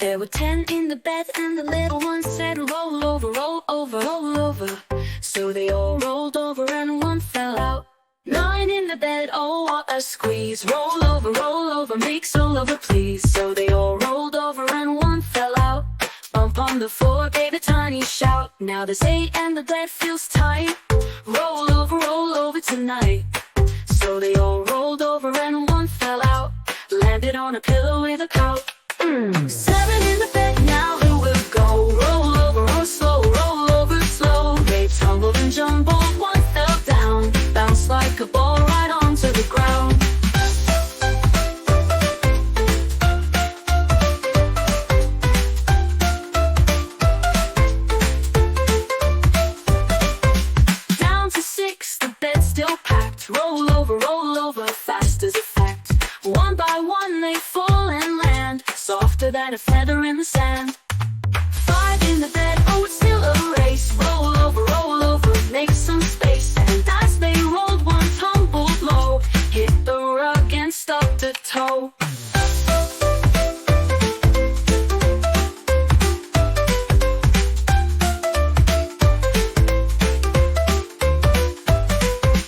There were 10 in the bed, and the little one said, roll over, roll over, roll over. So they all rolled over and one fell out. 9 in the bed, oh what a squeeze. Roll over, make roll over please. So they all rolled over and one fell out. Bump on the floor gave a tiny shout. Now there's 8 and the bed feels tight. Roll over tonight. So they all rolled over and one fell out. Landed on a pillow with a pout. 7 in the bed, now who will go? Roll over, roll over slow. They tumbled and jumbled, one fell down. Bounced like a ball right onto the ground. Down to 6, the bed still packed. Roll over, fast as a fact. One by one they fall and land, softer than a feather in the sand. 5 in the bed, oh it's still a race. Roll over, make some space. And as they rolled, one tumbled low, hit the rug and stubbed a toe.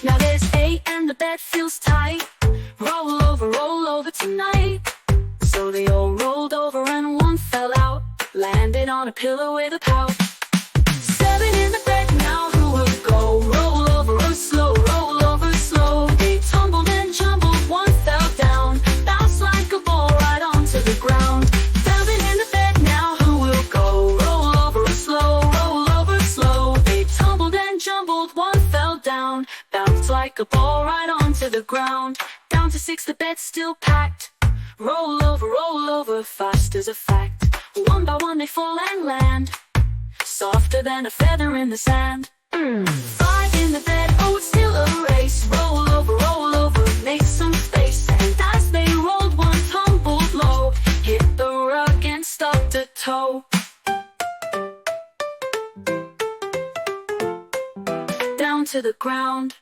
Now there's 8 and the bed feels tight. Roll over tonight. So they all rolled over and one fell out. Landed on a pillow with a pout. 7 in the bed, now who will go? Roll over slow. They tumbled and jumbled, one fell down. Bounced like a ball right onto the ground. 7 in the bed, now who will go? Roll over slow. They tumbled and jumbled, one fell down. Bounced like a ball right onto the ground. Down to 6, the bed's still packed. Roll over, fast as a fact. One by one they fall and land, softer than a feather in the sand. 5 in the bed, oh it's still a race. Roll over, make some space. And as they rolled, one tumbled low, hit the rug and stubbed a toe. Down to the ground.